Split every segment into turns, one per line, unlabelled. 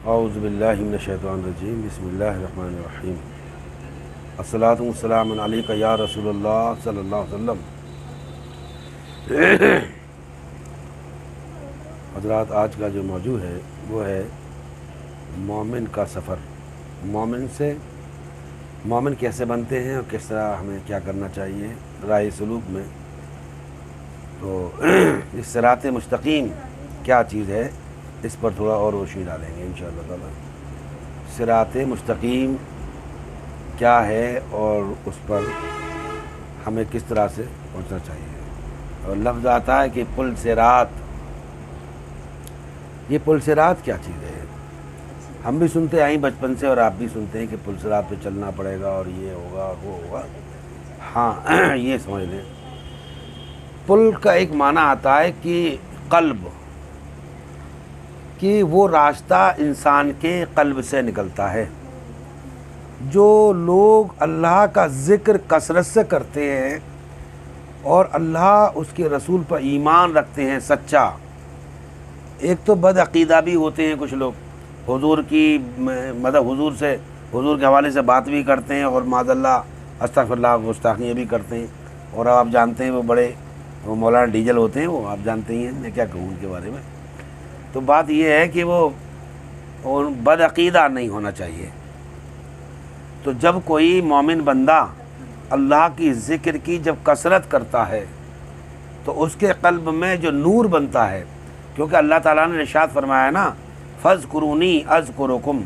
اعوذ باللہ من الشیطان الرجیم بسم اللہ الرحمن الرحیم الصلاۃ والسلام علیک یا رسول اللہ صلی اللہ علیہ وسلم۔ حضرات، آج کا جو موضوع ہے وہ ہے مومن کا سفر۔ مومن کیسے بنتے ہیں اور کس طرح ہمیں کیا کرنا چاہیے راہ سلوک میں۔ تو اس صراط مستقیم کیا چیز ہے، اس پر تھوڑا اور روشنی ڈالیں گے انشاءاللہ تعالی۔ صراط مستقیم کیا ہے اور اس پر ہمیں کس طرح سے پہنچنا چاہیے۔ اور لفظ آتا ہے کہ پل صراط، یہ پل صراط کیا چیز ہے؟ ہم بھی سنتے آئیں بچپن سے، اور آپ بھی سنتے ہیں کہ پل صراط پہ چلنا پڑے گا اور یہ ہوگا وہ ہوگا۔ ہاں، یہ سمجھ لیں، پل کا ایک معنی آتا ہے کہ قلب، کہ وہ راستہ انسان کے قلب سے نکلتا ہے۔ جو لوگ اللہ کا ذکر کثرت سے کرتے ہیں اور اللہ اس کے رسول پر ایمان رکھتے ہیں سچا، ایک تو بد عقیدہ بھی ہوتے ہیں کچھ لوگ، حضور کی مطلب حضور کے حوالے سے بات بھی کرتے ہیں اور معاذ اللہ استغفر اللہ گستاخیاں بھی کرتے ہیں۔ اور آپ جانتے ہیں وہ مولانا ڈیجل ہوتے ہیں، وہ آپ جانتے ہی ہیں، میں کیا کہوں ان کے بارے میں۔ تو بات یہ ہے کہ وہ بد عقیدہ نہیں ہونا چاہیے۔ تو جب کوئی مومن بندہ اللہ کی ذکر کی جب کثرت کرتا ہے تو اس کے قلب میں جو نور بنتا ہے، کیونکہ اللہ تعالیٰ نے ارشاد فرمایا نا، فَاذْكُرُونِي أَذْكُرُكُمْ،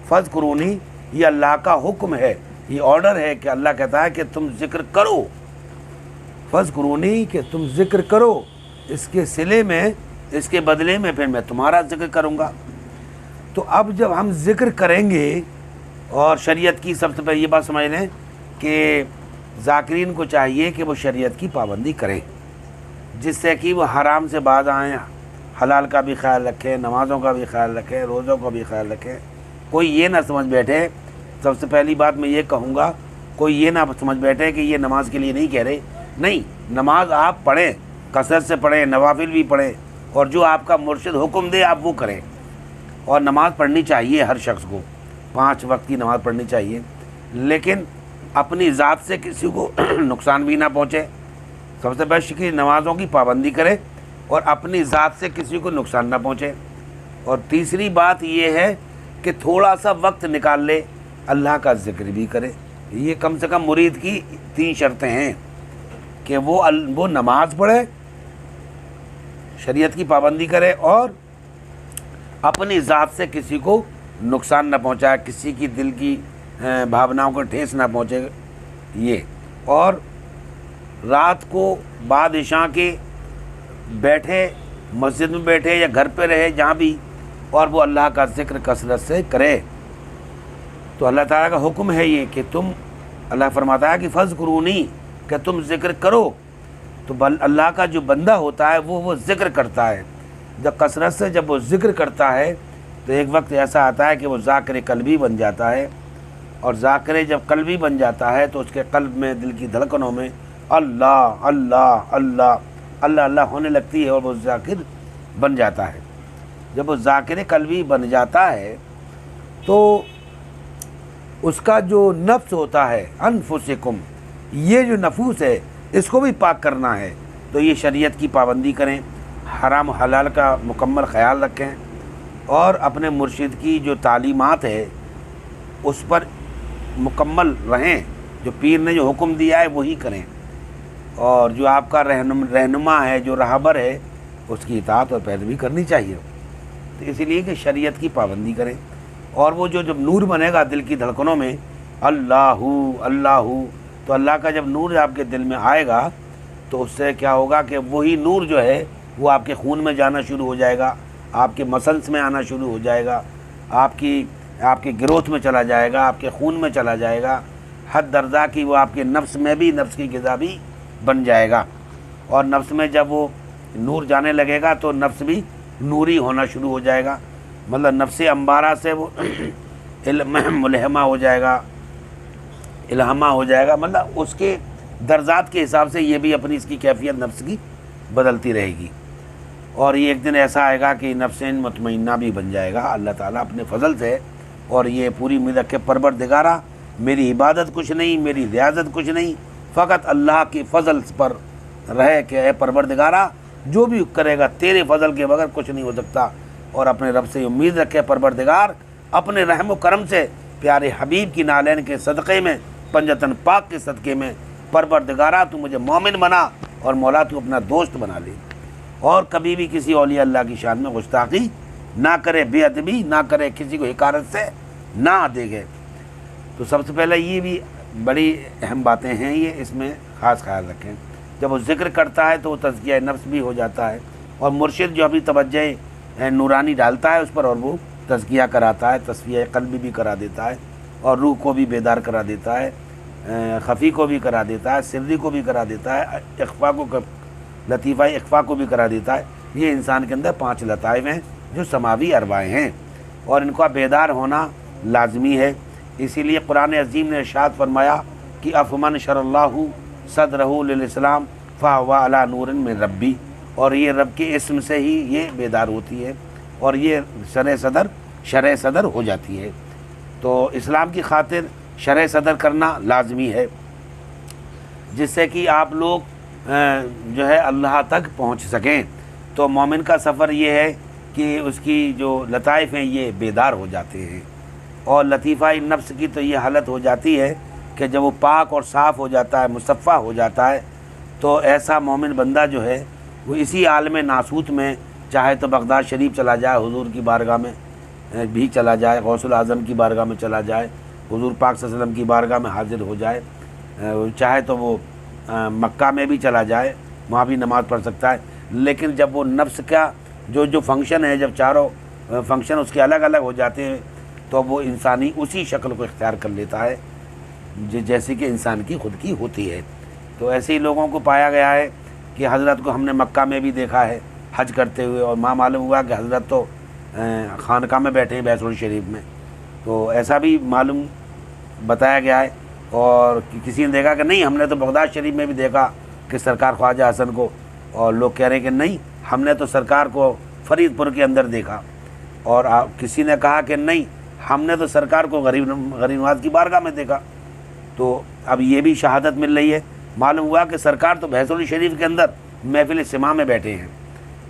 فَاذْكُرُونِی، یہ اللہ کا حکم ہے، یہ آرڈر ہے کہ اللہ کہتا ہے کہ تم ذکر کرو، فَاذْكُرُونِی، کہ تم ذکر کرو، اس کے صلے میں، اس کے بدلے میں پھر میں تمہارا ذکر کروں گا۔ تو اب جب ہم ذکر کریں گے، اور شریعت کی سب سے پہلے یہ بات سمجھ لیں کہ ذاکرین کو چاہیے کہ وہ شریعت کی پابندی کریں، جس سے کہ وہ حرام سے باز آئیں، حلال کا بھی خیال رکھیں، نمازوں کا بھی خیال رکھیں، روزوں کا بھی خیال رکھیں۔ کوئی یہ نہ سمجھ بیٹھے، سب سے پہلی بات میں یہ کہوں گا، کوئی یہ نہ سمجھ بیٹھے کہ یہ نماز کے لیے نہیں کہہ رہے، نہیں، نماز آپ پڑھیں، کثرت سے پڑھیں، نوافل بھی پڑھیں، اور جو آپ کا مرشد حکم دے آپ وہ کریں۔ اور نماز پڑھنی چاہیے، ہر شخص کو 5 وقت کی نماز پڑھنی چاہیے، لیکن اپنی ذات سے کسی کو نقصان بھی نہ پہنچے۔ سب سے بیسٹ کہ نمازوں کی پابندی کرے اور اپنی ذات سے کسی کو نقصان نہ پہنچے۔ اور تیسری بات یہ ہے کہ تھوڑا سا وقت نکال لے، اللہ کا ذکر بھی کرے۔ یہ کم سے کم مرید کی 3 شرطیں ہیں کہ وہ نماز پڑھے، شریعت کی پابندی کرے، اور اپنی ذات سے کسی کو نقصان نہ پہنچائے، کسی کی دل کی بھاوناؤں کو ٹھیس نہ پہنچے یہ۔ اور رات کو بعد عشاء کے بیٹھے، مسجد میں بیٹھے یا گھر پہ رہے جہاں بھی، اور وہ اللہ کا ذکر کثرت سے کرے۔ تو اللہ تعالیٰ کا حکم ہے یہ کہ تم، اللہ فرماتا ہے کہ فَاذْكُرُونِی، کہ تم ذکر کرو۔ تو اللہ کا جو بندہ ہوتا ہے وہ ذکر کرتا ہے، جب کثرت سے جب وہ ذکر کرتا ہے تو ایک وقت ایسا آتا ہے کہ وہ ذاکر قلبی بن جاتا ہے، اور ذاکر جب قلبی بن جاتا ہے تو اس کے قلب میں، دل کی دھڑکنوں میں اللہ اللہ اللہ اللہ اللہ ہونے لگتی ہے، اور وہ ذاکر بن جاتا ہے۔ جب وہ ذاکر قلبی بن جاتا ہے تو اس کا جو نفس ہوتا ہے، انفسکم، یہ جو نفوس ہے اس کو بھی پاک کرنا ہے۔ تو یہ شریعت کی پابندی کریں، حرام حلال کا مکمل خیال رکھیں، اور اپنے مرشد کی جو تعلیمات ہے اس پر مکمل رہیں، جو پیر نے جو حکم دیا ہے وہی کریں، اور جو آپ کا رہنما ہے، جو رہبر ہے، اس کی اطاعت اور پیروی کرنی چاہیے۔ تو اسی لیے کہ شریعت کی پابندی کریں، اور وہ جب نور بنے گا دل کی دھڑکنوں میں، اللہ اللہ، تو اللہ کا جب نور آپ کے دل میں آئے گا تو اس سے کیا ہوگا کہ وہی نور جو ہے وہ آپ کے خون میں جانا شروع ہو جائے گا، آپ کے مسلس میں آنا شروع ہو جائے گا، آپ کے گروتھ میں چلا جائے گا، آپ کے خون میں چلا جائے گا، حد درجہ کی وہ آپ کے نفس میں بھی، نفس کی غذا بھی بن جائے گا۔ اور نفس میں جب وہ نور جانے لگے گا تو نفس بھی نوری ہونا شروع ہو جائے گا، مطلب نفس امبارہ سے وہ ملہمہ ہو جائے گا، الہامہ ہو جائے گا، مطلب اس کے درجات کے حساب سے یہ بھی اپنی اس کی کیفیت نفس کی بدلتی رہے گی۔ اور یہ ایک دن ایسا آئے گا کہ نفس مطمئنہ بھی بن جائے گا اللہ تعالیٰ اپنے فضل سے، اور یہ پوری امید رکھے پروردگارہ میری عبادت کچھ نہیں، میری ریاضت کچھ نہیں، فقط اللہ کے فضل پر رہے کہ اے پروردگارہ جو بھی کرے گا تیرے فضل کے بغیر کچھ نہیں ہو سکتا، اور اپنے رب سے امید رکھے پروردگار اپنے رحم و کرم سے پیارے حبیب کی نالین کے صدقے میں، پنجتن پاک کے صدقے میں پروردگارہ تو مجھے مومن بنا، اور مولا تو اپنا دوست بنا لے، اور کبھی بھی کسی اولیاء اللہ کی شان میں گستاخی نہ کرے، بے ادبی نہ کرے، کسی کو حقارت سے نہ دیکھے۔ تو سب سے پہلے یہ بھی بڑی اہم باتیں ہیں، یہ اس میں خاص خیال رکھیں۔ جب وہ ذکر کرتا ہے تو وہ تزکیہ نفس بھی ہو جاتا ہے، اور مرشد جو ابھی توجہ نورانی ڈالتا ہے اس پر، اور وہ تزکیہ کراتا ہے، تصفیہ قلب بھی کرا دیتا ہے، اور روح کو بھی بیدار کرا دیتا ہے، خفی کو بھی کرا دیتا ہے، سری کو بھی کرا دیتا ہے، اخفا کو، لطیفہ اخفا کو بھی کرا دیتا ہے۔ یہ انسان کے اندر 5 لطائف ہیں جو سماوی ارواح ہیں، اور ان کا بیدار ہونا لازمی ہے۔ اسی لیے قرآن عظیم نے ارشاد فرمایا کہ افمن شرح اللہ صدرہ للاسلام فہو علی نور من ربی، اور یہ رب کے اسم سے ہی یہ بیدار ہوتی ہے، اور یہ شرح صدر ہو جاتی ہے۔ تو اسلام کی خاطر شرح صدر کرنا لازمی ہے، جس سے کہ آپ لوگ جو ہے اللہ تک پہنچ سکیں۔ تو مومن کا سفر یہ ہے کہ اس کی جو لطائف ہیں یہ بیدار ہو جاتے ہیں، اور لطیفہ نفس کی تو یہ حالت ہو جاتی ہے کہ جب وہ پاک اور صاف ہو جاتا ہے، مصفہ ہو جاتا ہے، تو ایسا مومن بندہ جو ہے وہ اسی عالم ناسوت میں چاہے تو بغداد شریف چلا جائے، حضور کی بارگاہ میں بھی چلا جائے، غوث الاعظم کی بارگاہ میں چلا جائے، حضور پاک صلی اللہ علیہ وسلم کی بارگاہ میں حاضر ہو جائے، چاہے تو وہ مکہ میں بھی چلا جائے، وہاں بھی نماز پڑھ سکتا ہے۔ لیکن جب وہ نفس کا جو فنکشن ہے، جب چاروں فنکشن اس کے الگ الگ ہو جاتے ہیں، تو وہ انسانی اسی شکل کو اختیار کر لیتا ہے جیسے کہ انسان کی خود کی ہوتی ہے۔ تو ایسے ہی لوگوں کو پایا گیا ہے کہ حضرت کو ہم نے مکہ میں بھی دیکھا ہے حج کرتے ہوئے، اور ماں معلوم ہوا کہ حضرت تو خانقاہ میں بیٹھے ہیں بیت الشریف میں، تو ایسا بھی معلوم بتایا گیا ہے۔ اور کسی نے دیکھا کہ نہیں ہم نے تو بغداد شریف میں بھی دیکھا کہ سرکار خواجہ حسن کو، اور لوگ کہہ رہے ہیں کہ نہیں ہم نے تو سرکار کو فرید پور کے اندر دیکھا، اور کسی نے کہا کہ نہیں ہم نے تو سرکار کو غریب نواز کی بارگاہ میں دیکھا۔ تو اب یہ بھی شہادت مل رہی ہے، معلوم ہوا کہ سرکار تو بیت الشریف کے اندر محفل سما میں بیٹھے ہیں،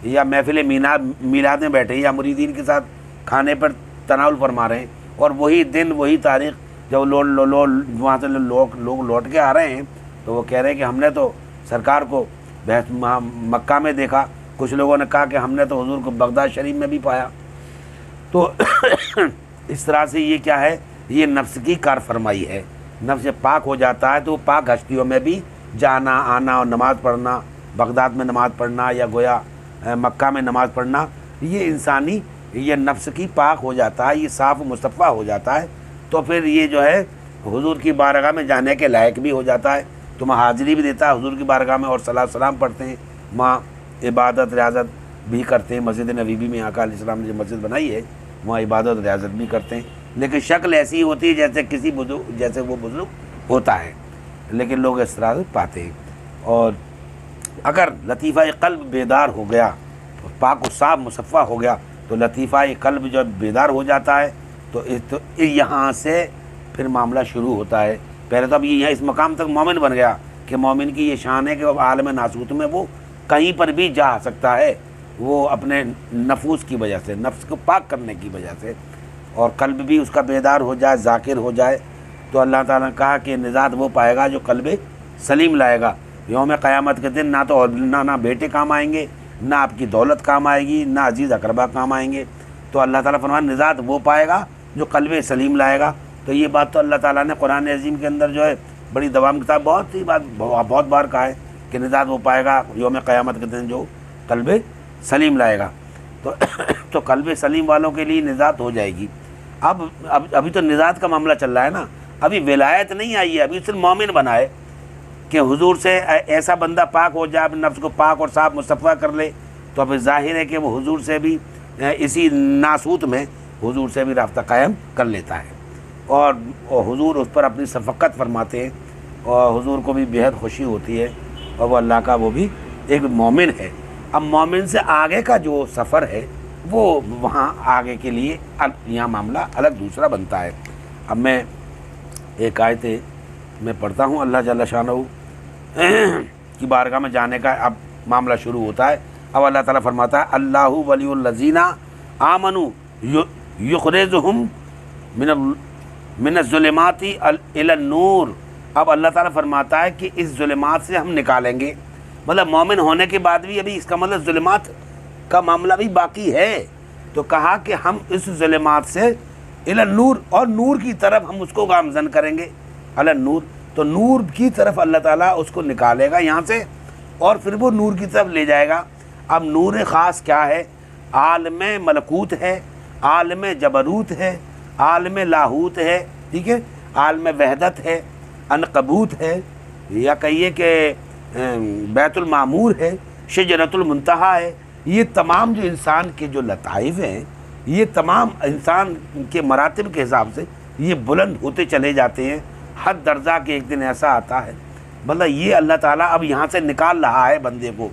یا محفل میلاد میں بیٹھے ہیں، یا مریدین کے ساتھ کھانے پر تناول فرما رہے ہیں، اور وہی دن وہی تاریخ جب وہاں سے لوگ لوٹ کے آ رہے ہیں تو وہ کہہ رہے ہیں کہ ہم نے تو سرکار کو مکہ میں دیکھا، کچھ لوگوں نے کہا کہ ہم نے تو حضور کو بغداد شریف میں بھی پایا۔ تو اس طرح سے یہ کیا ہے، یہ نفس کی کار فرمائی ہے۔ نفس جب پاک ہو جاتا ہے تو وہ پاک ہستیوں میں بھی جانا آنا اور نماز پڑھنا، بغداد میں نماز پڑھنا یا گویا مکہ میں نماز پڑھنا، یہ انسانی یہ نفس کی پاک ہو جاتا ہے، یہ صاف و مصفہ ہو جاتا ہے، تو پھر یہ جو ہے حضور کی بارگاہ میں جانے کے لائق بھی ہو جاتا ہے۔ تو وہاں حاضری بھی دیتا ہے حضور کی بارگاہ میں، اور صلاۃ سلام پڑھتے ہیں، وہاں عبادت ریاضت بھی کرتے ہیں۔ مسجد نبوی میں آقا علیہ السلام نے جو مسجد بنائی ہے وہاں عبادت ریاضت بھی کرتے ہیں، لیکن شکل ایسی ہوتی ہے جیسے وہ بزرگ ہوتا ہے، لیکن لوگ اس طرح سے پاتے ہیں۔ اور اگر لطیفہ قلب بیدار ہو گیا، پاک و صاف مصفہ ہو گیا، تو لطیفہ قلب جب بیدار ہو جاتا ہے تو یہاں سے پھر معاملہ شروع ہوتا ہے۔ پہلے تو اب یہ اس مقام تک مومن بن گیا کہ مومن کی یہ شان ہے کہ عالم ناسوت میں وہ کہیں پر بھی جا سکتا ہے، وہ اپنے نفوس کی وجہ سے، نفس کو پاک کرنے کی وجہ سے، اور قلب بھی اس کا بیدار ہو جائے، ذاکر ہو جائے، تو اللہ تعالیٰ نے کہا کہ نجات وہ پائے گا جو قلب سلیم لائے گا۔ یوم قیامت کے دن نہ بیٹے کام آئیں گے، نہ آپ کی دولت کام آئے گی، نہ عزیز اقربا کام آئیں گے، تو اللہ تعالیٰ فرمایا نجات وہ پائے گا جو قلب سلیم لائے گا۔ تو یہ بات تو اللہ تعالیٰ نے قرآن عظیم کے اندر جو ہے بڑی دوام کتاب بہت بار کہا ہے کہ نجات وہ پائے گا یوم قیامت کے دن جو قلب سلیم لائے گا۔ تو قلب سلیم والوں کے لیے نجات ہو جائے گی۔ ابھی تو نجات کا معاملہ چل رہا ہے نا، ابھی ولایت نہیں آئی ہے، ابھی صرف مومن بنا ہے کہ حضور سے ایسا بندہ پاک ہو جائے، اپنے نفس کو پاک اور صاف مصفہ کر لے، تو اب ظاہر ہے کہ وہ حضور سے بھی اسی ناسوت میں حضور سے بھی رابطہ قائم کر لیتا ہے، اور حضور اس پر اپنی شفقت فرماتے ہیں، اور حضور کو بھی بےحد خوشی ہوتی ہے، اور وہ اللہ کا وہ بھی ایک مومن ہے۔ اب مومن سے آگے کا جو سفر ہے وہ وہاں آگے کے لیے یہاں معاملہ الگ دوسرا بنتا ہے۔ اب میں ایک آیت میں پڑھتا ہوں، اللہ جل شانہ کی بارگاہ میں جانے کا اب معاملہ شروع ہوتا ہے۔ اب اللہ تعالیٰ فرماتا ہے اللہ ولی الذین آمنوا یخرجہم من الظلمات الی النور۔ اب اللہ تعالیٰ فرماتا ہے کہ اس ظلمات سے ہم نکالیں گے، مطلب مومن ہونے کے بعد بھی ابھی اس کا مطلب ظلمات کا معاملہ بھی باقی ہے، تو کہا کہ ہم اس ظلمات سے الی النور، اور نور کی طرف ہم اس کو گامزن کریں گے، الی النور، تو نور کی طرف اللہ تعالیٰ اس کو نکالے گا یہاں سے اور پھر وہ نور کی طرف لے جائے گا۔ اب نور خاص کیا ہے؟ عالم ملکوت ہے، عالم جبروت ہے، عالم لاہوت ہے، ٹھیک ہے، عالم وحدت ہے، عنقبوت ہے، یا کہیے کہ بیت المعمور ہے، شجرۃ المنتہا ہے۔ یہ تمام جو انسان کے جو لطائف ہیں، یہ تمام انسان کے مراتب کے حساب سے یہ بلند ہوتے چلے جاتے ہیں، حد درجہ کے ایک دن ایسا آتا ہے، مطلب یہ اللہ تعالیٰ اب یہاں سے نکال رہا ہے بندے کو،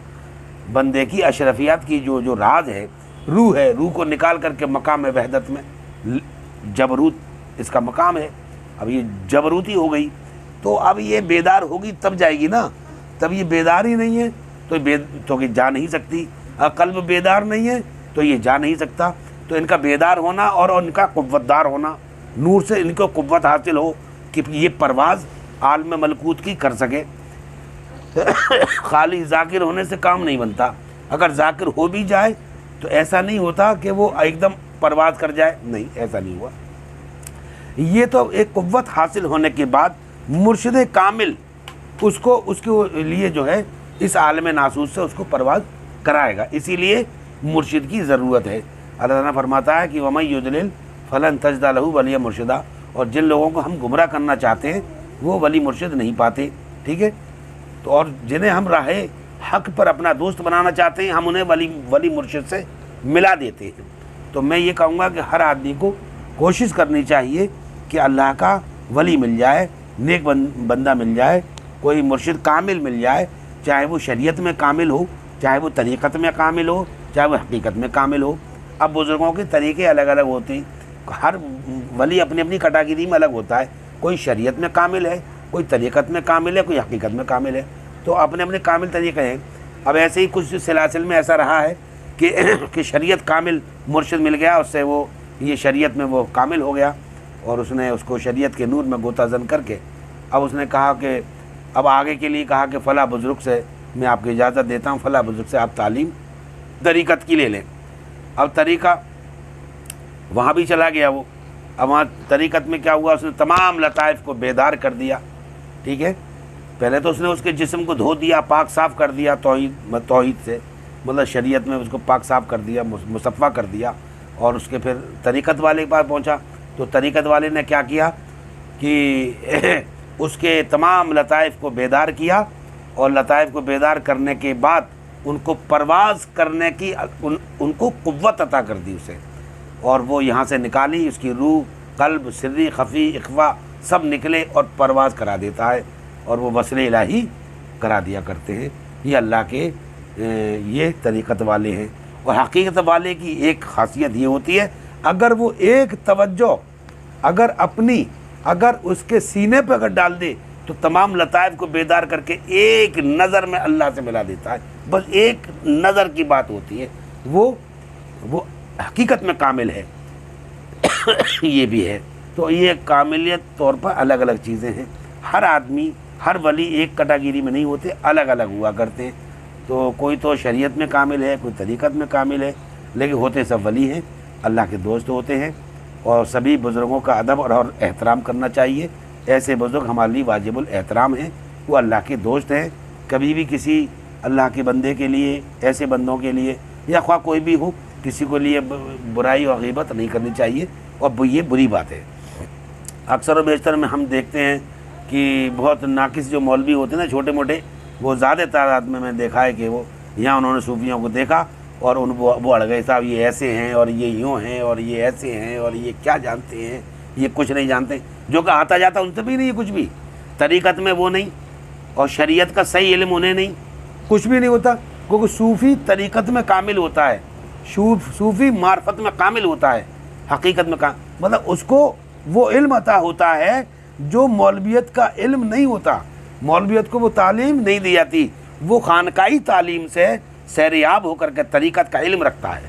بندے کی اشرفیات کی جو راز ہے، روح ہے، روح کو نکال کر کے مقام وحدت میں جبروت اس کا مقام ہے۔ اب یہ جبروتی ہو گئی تو اب یہ بیدار ہوگی تب جائے گی نا، تب یہ بیدار ہی نہیں ہے تو یہ جا نہیں سکتی، قلب بیدار نہیں ہے تو یہ جا نہیں سکتا۔ تو ان کا بیدار ہونا اور ان کا قوت دار ہونا، نور سے ان کو قوت حاصل ہو کہ یہ پرواز عالم ملکوت کی کر سکے۔ خالی ذاکر ہونے سے کام نہیں بنتا، اگر ذاکر ہو بھی جائے تو ایسا نہیں ہوتا کہ وہ ایک دم پرواز کر جائے، نہیں ایسا نہیں ہوا۔ یہ تو ایک قوت حاصل ہونے کے بعد مرشد کامل اس کے لیے جو ہے اس عالم ناسوس سے اس کو پرواز کرائے گا، اسی لیے مرشد کی ضرورت ہے۔ اللہ تعالیٰ فرماتا ہے کہ وَمَن يُضْلِلْ فَلَن تَجِدَ لَهُ وَلِيًّا مُرْشِدًا، اور جن لوگوں کو ہم گمراہ کرنا چاہتے ہیں وہ ولی مرشد نہیں پاتے، ٹھیک ہے، تو اور جنہیں ہم راہ حق پر اپنا دوست بنانا چاہتے ہیں ہم انہیں ولی مرشد سے ملا دیتے ہیں۔ تو میں یہ کہوں گا کہ ہر آدمی کو کوشش کرنی چاہیے کہ اللہ کا ولی مل جائے، نیک بندہ مل جائے، کوئی مرشد کامل مل جائے، چاہے وہ شریعت میں کامل ہو، چاہے وہ طریقت میں کامل ہو، چاہے وہ حقیقت میں کامل ہو۔ اب بزرگوں کے طریقے الگ الگ ہوتے ہیں، ہر ولی اپنی اپنی کیٹیگری میں الگ ہوتا ہے، کوئی شریعت میں کامل ہے، کوئی طریقت میں کامل ہے، کوئی حقیقت میں کامل ہے، تو اپنے اپنے کامل طریقے ہیں۔ اب ایسے ہی کچھ سلاسل میں ایسا رہا ہے کہ شریعت کامل مرشد مل گیا، اس سے وہ یہ شریعت میں وہ کامل ہو گیا، اور اس نے اس کو شریعت کے نور میں غوطہ زن کر کے اب اس نے کہا کہ اب آگے کے لیے کہا کہ فلاں بزرگ سے میں آپ کی اجازت دیتا ہوں، فلاں بزرگ سے آپ تعلیم طریقت کی لے لیں۔ اب طریقہ وہاں بھی چلا گیا وہ، اب وہاں طریقت میں کیا ہوا، اس نے تمام لطائف کو بیدار کر دیا، ٹھیک ہے، پہلے تو اس نے اس کے جسم کو دھو دیا، پاک صاف کر دیا توحید سے، مطلب شریعت میں اس کو پاک صاف کر دیا، مصفہ کر دیا، اور اس کے پھر طریقت والے کے پاس پہنچا تو طریقت والے نے کیا کیا کہ اس کے تمام لطائف کو بیدار کیا، اور لطائف کو بیدار کرنے کے بعد ان کو پرواز کرنے کی ان کو قوت عطا کر دی اسے، اور وہ یہاں سے نکالی، اس کی روح، قلب، سری، خفی، اخفا سب نکلے اور پرواز کرا دیتا ہے، اور وہ وصل الہی کرا دیا کرتے ہیں۔ یہ اللہ کے یہ طریقت والے ہیں۔ اور حقیقت والے کی ایک خاصیت یہ ہوتی ہے، اگر وہ ایک توجہ اگر اس کے سینے پہ اگر ڈال دے تو تمام لطائف کو بیدار کر کے ایک نظر میں اللہ سے ملا دیتا ہے، بس ایک نظر کی بات ہوتی ہے، وہ حقیقت میں کامل ہے۔ یہ بھی ہے، تو یہ کاملیت طور پر الگ الگ چیزیں ہیں، ہر آدمی ہر ولی ایک کیٹیگری میں نہیں ہوتے، الگ الگ ہوا کرتے ہیں، تو کوئی تو شریعت میں کامل ہے، کوئی طریقت میں کامل ہے، لیکن ہوتے سب ولی ہیں، اللہ کے دوست ہوتے ہیں، اور سبھی بزرگوں کا ادب اور احترام کرنا چاہیے۔ ایسے بزرگ ہمارے لیے واجب الاحترام ہیں، وہ اللہ کے دوست ہیں، کبھی بھی کسی اللہ کے بندے کے لیے، ایسے بندوں کے لیے یا خواہ کوئی بھی ہو، کسی کو لیے برائی اور غیبت نہیں کرنی چاہیے، اور یہ بری بات ہے۔ اکثر و بیشتر میں ہم دیکھتے ہیں کہ بہت ناقص جو مولوی ہوتے ہیں نا، چھوٹے موٹے، وہ زیادہ تعداد میں دیکھا ہے کہ وہ یہاں انہوں نے صوفیوں کو دیکھا اور وہ اڑ گئے، صاحب یہ ایسے ہیں اور یہ یوں ہیں اور یہ ایسے ہیں اور یہ کیا جانتے ہیں، یہ کچھ نہیں جانتے، جو کہ آتا جاتا ان سے بھی نہیں ہے کچھ بھی، طریقت میں وہ نہیں، اور شریعت کا صحیح علم انہیں نہیں، کچھ بھی نہیں ہوتا، کیونکہ صوفی طریقت میں کامل ہوتا ہے، صوفی معرفت میں کامل ہوتا ہے، حقیقت میں مطلب اس کو وہ علم عطا ہوتا ہے جو مولویت کا علم نہیں ہوتا، مولویت کو وہ تعلیم نہیں دی جاتی، وہ خانقاہی تعلیم سے سیریاب ہو کر کے طریقت کا علم رکھتا ہے۔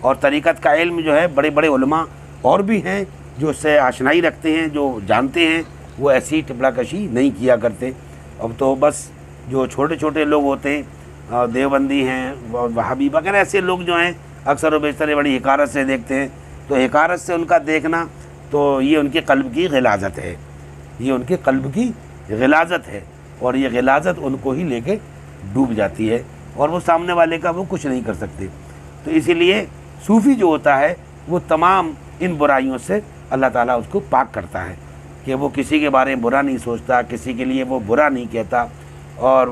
اور طریقت کا علم جو ہے بڑے بڑے علماء اور بھی ہیں جو اس سے آشنائی رکھتے ہیں، جو جانتے ہیں، وہ ایسی ٹپلا کشی نہیں کیا کرتے۔ اب تو بس جو چھوٹے چھوٹے لوگ ہوتے ہیں، دیوبندی ہیں، وہابی وغیرہ ایسے لوگ جو ہیں اکثر و بیشتر بڑی حقارت سے دیکھتے ہیں، تو حقارت سے ان کا دیکھنا تو یہ ان کے قلب کی غلاظت ہے، یہ ان کے قلب کی غلاظت ہے، اور یہ غلاظت ان کو ہی لے کے ڈوب جاتی ہے، اور وہ سامنے والے کا وہ کچھ نہیں کر سکتے۔ تو اسی لیے صوفی جو ہوتا ہے وہ تمام ان برائیوں سے اللہ تعالیٰ اس کو پاک کرتا ہے کہ وہ کسی کے بارے میں برا نہیں سوچتا، کسی کے لیے وہ برا نہیں کہتا، اور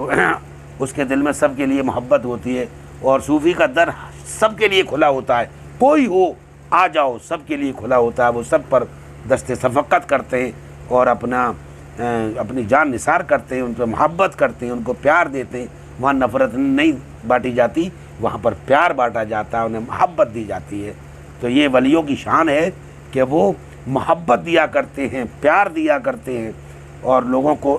اس کے دل میں سب کے لیے محبت ہوتی ہے، اور صوفی کا در سب کے لیے کھلا ہوتا ہے، کوئی ہو آ جاؤ، سب کے لیے کھلا ہوتا ہے، وہ سب پر دست شفقت کرتے ہیں اور اپنی جان نثار کرتے ہیں، ان پہ محبت کرتے ہیں، ان کو پیار دیتے ہیں۔ وہاں نفرت نہیں بانٹی جاتی، وہاں پر پیار بانٹا جاتا ہے، انہیں محبت دی جاتی ہے۔ تو یہ ولیوں کی شان ہے کہ وہ محبت دیا کرتے ہیں، پیار دیا کرتے ہیں، اور لوگوں کو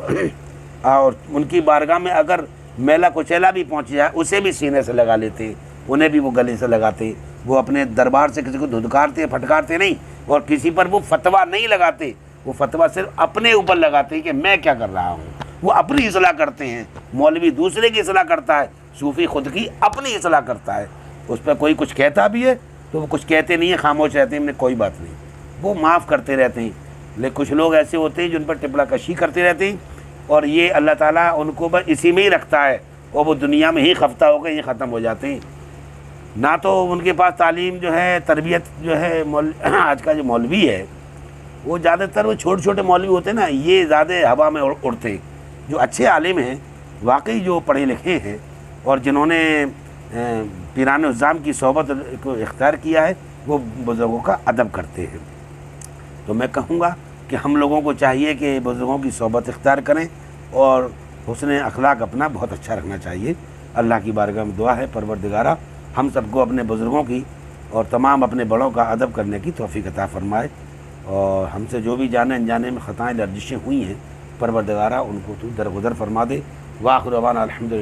اور ان کی بارگاہ میں اگر میلا کچیلا بھی پہنچ جائے اسے بھی سینے سے لگا لیتے ہیں، انہیں بھی وہ گلے سے لگاتے ہیں۔ وہ اپنے دربار سے کسی کو دھدکارتے پھٹکارتے نہیں، اور کسی پر وہ فتویٰ نہیں لگاتے، وہ فتویٰ صرف اپنے اوپر لگاتے ہیں کہ میں کیا کر رہا ہوں۔ وہ اپنی اصلاح کرتے ہیں، مولوی دوسرے کی اصلاح کرتا ہے، صوفی خود کی اپنی اصلاح کرتا ہے۔ اس پہ کوئی کچھ کہتا بھی ہے تو وہ کچھ کہتے نہیں ہیں، خاموش رہتے ہیں، انہیں کوئی بات نہیں، وہ معاف کرتے رہتے ہیں۔ لیکن کچھ لوگ ایسے ہوتے ہیں جن پر ٹپلا کشی کرتے رہتے ہیں، اور یہ اللہ تعالیٰ ان کو بس اسی میں ہی رکھتا ہے، اور وہ دنیا میں ہی خفتہ ہو کے یہ ختم ہو جاتے ہیں۔ نہ تو ان کے پاس تعلیم جو ہے، تربیت جو ہے، آج کا جو مولوی ہے وہ زیادہ تر وہ چھوٹے چھوٹے مولوی ہوتے ہیں نا، یہ زیادہ ہوا میں اڑتے ہیں۔ جو اچھے عالم ہیں، واقعی جو پڑھے لکھے ہیں، اور جنہوں نے پیران عظام کی صحبت کو اختیار کیا ہے، وہ بزرگوں کا ادب کرتے ہیں۔ تو میں کہوں گا کہ ہم لوگوں کو چاہیے کہ بزرگوں کی صحبت اختیار کریں، اور حسن اخلاق اپنا بہت اچھا رکھنا چاہیے۔ اللہ کی بارگاہ میں دعا ہے پروردگارہ ہم سب کو اپنے بزرگوں کی اور تمام اپنے بڑوں کا ادب کرنے کی توفیق عطا فرمائے، اور ہم سے جو بھی جانے انجانے میں خطائیں لرزشیں ہوئی ہیں، پروردگارہ ان کو تو درگزر فرما دے۔ وآخر دعوانا الحمدللہ۔